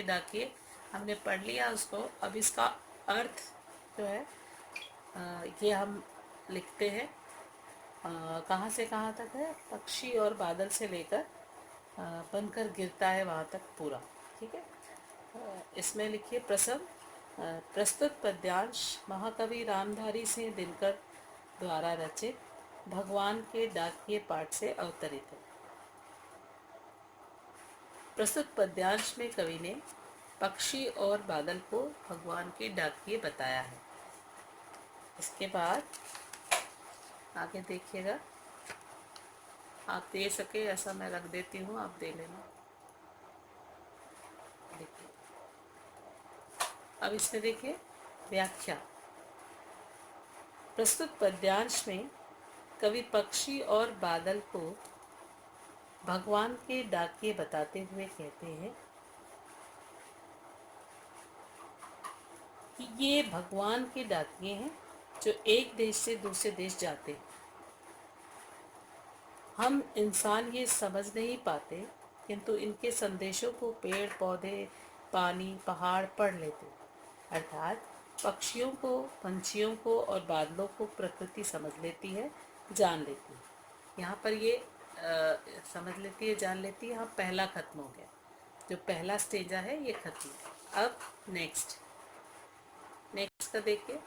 के डाकिए हमने पढ़ लिया उसको। अब इसका अर्थ जो है ये हम लिखते हैं। कहाँ से कहाँ तक है? पक्षी और बादल से लेकर बनकर गिरता है वहाँ तक पूरा। ठीक है। इसमें लिखिए प्रस्तुत पद्यांश महाकवि रामधारी सिंह दिनकर द्वारा रचित भगवान के डाकिए पाठ से अवतरित है। प्रस्तुत पद्यांश में कवि ने पक्षी और बादल को भगवान के डाकिए बताया है। इसके बाद आगे देखिएगा, आप दे सके ऐसा मैं रख देती हूँ, आप दे लेना। देखिए अब इसमें देखिए व्याख्या। प्रस्तुत पद्यांश में कवि पक्षी और बादल को भगवान के डाकिए बताते हुए कहते हैं कि ये भगवान के डाकिए हैं जो एक देश से दूसरे देश जाते हैं। हम इंसान ये समझ नहीं पाते, किंतु इनके संदेशों को पेड़ पौधे, पानी, पहाड़ पढ़ लेते हैं। अर्थात पक्षियों को, पंछियों को और बादलों को प्रकृति समझ लेती है, जान लेती है। यहाँ पर ये समझ लेती है, जान लेती है। यहाँ पहला खत्म हो गया, जो पहला स्टेज है ये खत्म। अब नेक्स्ट का देखिए।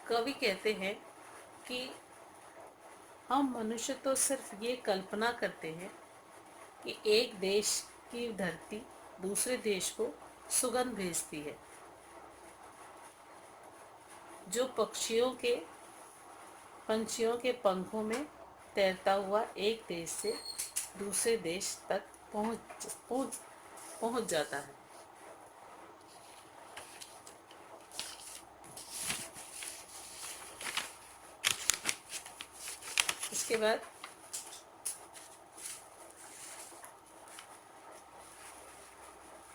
कवि कहते हैं कि हम मनुष्य तो सिर्फ ये कल्पना करते हैं कि एक देश की धरती दूसरे देश को सुगंध भेजती है, जो पंछियों के पंखों में तैरता हुआ एक देश से दूसरे देश तक पहुंच जाता है। इसके बाद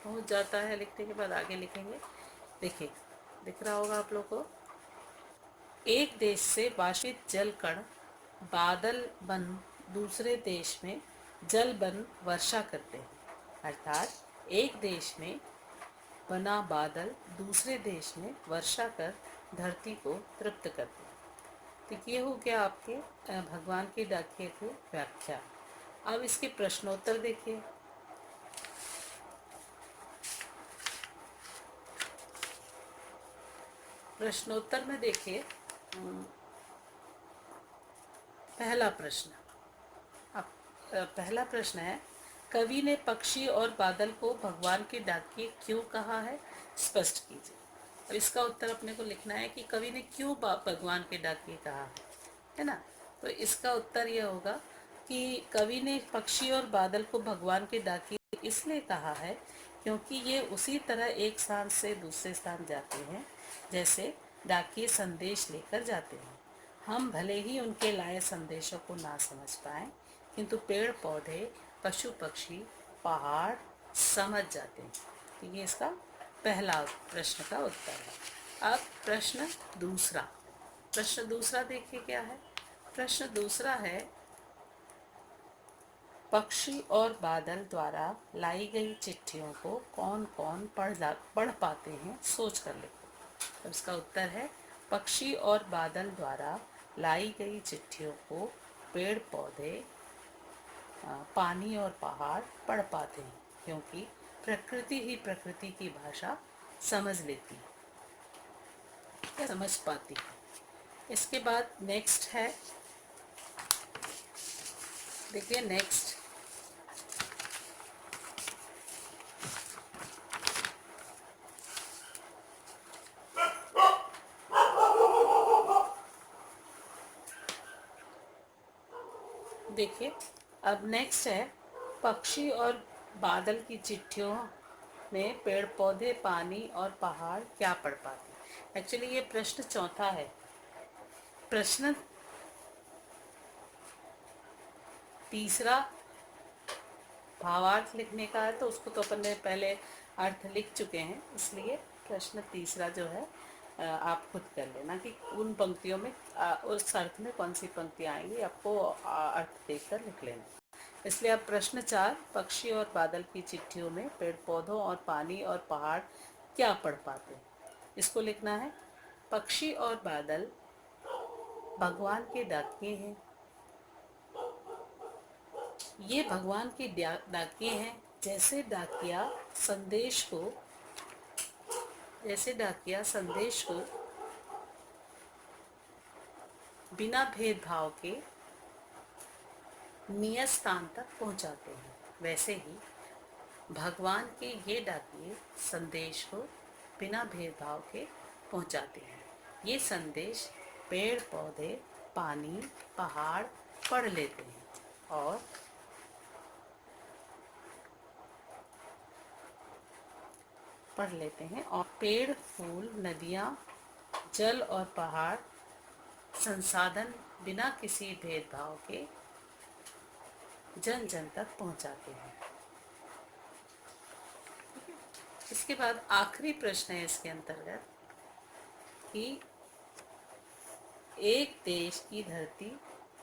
पहुंच जाता है लिखने के बाद आगे लिखेंगे। देखिए दिख रहा होगा आप लोग को, एक देश से वाष्पित जल कण बादल बन दूसरे देश में जल बन वर्षा करते हैं। अर्थात एक देश में बना बादल दूसरे देश में वर्षा कर धरती को तृप्त करते हैं। तो ये हो गया आपके भगवान के डाकिए की व्याख्या। अब इसके प्रश्नोत्तर देखिए। प्रश्नोत्तर में देखिए पहला प्रश्न। अब पहला प्रश्न है, कवि ने पक्षी और बादल को भगवान के डाकिए क्यों कहा है, स्पष्ट कीजिए। अब इसका उत्तर अपने को लिखना है कि कवि ने क्यों भगवान के डाकिए कहा है ना। तो इसका उत्तर यह होगा कि कवि ने पक्षी और बादल को भगवान के डाकिए इसलिए कहा है क्योंकि ये उसी तरह एक स्थान से दूसरे स्थान जाते हैं जैसे डाकिए संदेश लेकर जाते हैं। हम भले ही उनके लाए संदेशों को ना समझ पाएं, किंतु पेड़ पौधे, पशु पक्षी, पहाड़ समझ जाते हैं। तो ये इसका पहला प्रश्न का उत्तर है। अब प्रश्न दूसरा देखिए क्या है। प्रश्न दूसरा है, पक्षी और बादल द्वारा लाई गई चिट्ठियों को कौन कौन पढ़ पाते हैं, सोच कर लिखो। तो इसका उत्तर है, पक्षी और बादल द्वारा लाई गई चिट्ठियों को पेड़ पौधे, पानी और पहाड़ पढ़ पाते हैं, क्योंकि प्रकृति ही प्रकृति की भाषा समझ लेती है, समझ पाती है। इसके बाद नेक्स्ट है, देखिए नेक्स्ट। देखिए अब नेक्स्ट है, पक्षी और बादल की चिट्ठियों में पेड़ पौधे, पानी और पहाड़ क्या पढ़ पाते। एक्चुअली ये प्रश्न चौथा है। प्रश्न तीसरा भावार्थ लिखने का है, तो उसको तो अपन ने पहले अर्थ लिख चुके हैं, इसलिए प्रश्न तीसरा जो है आप खुद कर लेना कि उन पंक्तियों में उस अर्थ में कौन सी पंक्तियाँ आएंगी, आपको अर्थ देखकर लिख लेना। इसलिए अब प्रश्न 4, पक्षी और बादल की चिट्ठियों में पेड़ पौधों और पानी और पहाड़ क्या पढ़ पाते हैं? इसको लिखना है, पक्षी और बादल भगवान के डाकिये हैं। ये भगवान के डाकिये हैं। जैसे डाकिया संदेश को बिना भेदभाव के नियत स्थान तक पहुंचाते हैं, वैसे ही भगवान के ये डाकिये संदेश को बिना भेदभाव के पहुंचाते हैं। ये संदेश पेड़ पौधे, पानी, पहाड़ पढ़ लेते हैं और पेड़, फूल, नदियाँ, जल और पहाड़ संसाधन बिना किसी भेदभाव के जन जन तक पहुंचाते हैं। इसके बाद आखिरी प्रश्न है इसके अंतर्गत कि एक देश की धरती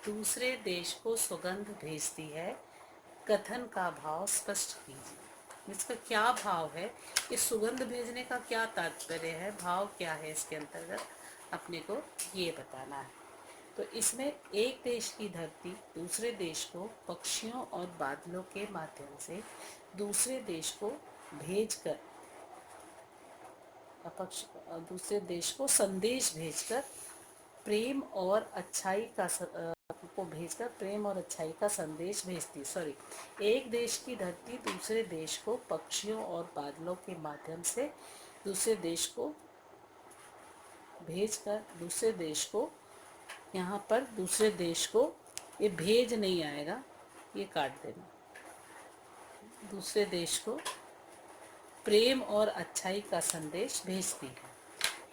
दूसरे देश को सुगंध भेजती है, कथन का भाव स्पष्ट कीजिए। इसका क्या भाव है, इस सुगंध भेजने का क्या तात्पर्य है, भाव क्या है, इसके अंतर्गत अपने को ये बताना है। तो इसमें एक देश की धरती दूसरे देश को पक्षियों और बादलों के माध्यम से दूसरे देश को भेजकर संदेश भेजकर प्रेम और अच्छाई का संदेश भेजती। एक देश की धरती दूसरे देश को पक्षियों और बादलों के माध्यम से दूसरे देश को भेजकर दूसरे देश को ये भेज नहीं आएगा, ये काट देना, दूसरे देश को प्रेम और अच्छाई का संदेश भेजती है।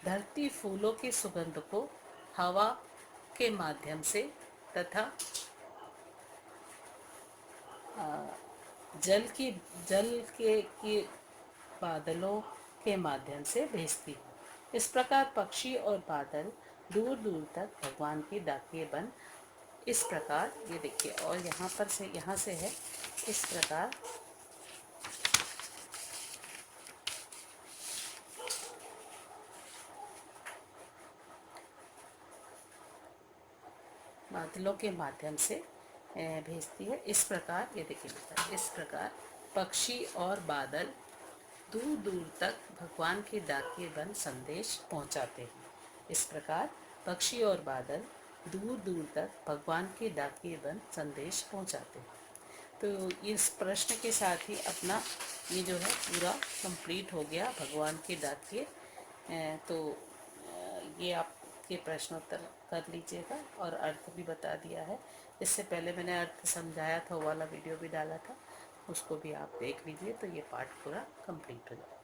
धरती फूलों की सुगंध को हवा के माध्यम से तथा जल के बादलों के माध्यम से भेजती है। इस प्रकार पक्षी और बादल दूर दूर तक भगवान के डाकिये बन, इस प्रकार ये देखिए, और यहाँ से है, इस प्रकार बादलों के माध्यम से भेजती है। इस प्रकार ये देखिए, इस प्रकार पक्षी और बादल दूर दूर तक भगवान के डाकिये बन संदेश पहुंचाते हैं। इस प्रकार पक्षी और बादल दूर दूर तक भगवान के डाकिये बन संदेश पहुंचाते हैं। तो इस प्रश्न के साथ ही अपना ये जो है पूरा कंप्लीट हो गया, भगवान के डाकिये। तो ये आपके प्रश्नोत्तर कर लीजिएगा और अर्थ भी बता दिया है। इससे पहले मैंने अर्थ समझाया था, वो वाला वीडियो भी डाला था, उसको भी आप देख लीजिए, तो ये पार्ट पूरा कंप्लीट हो जाएगा।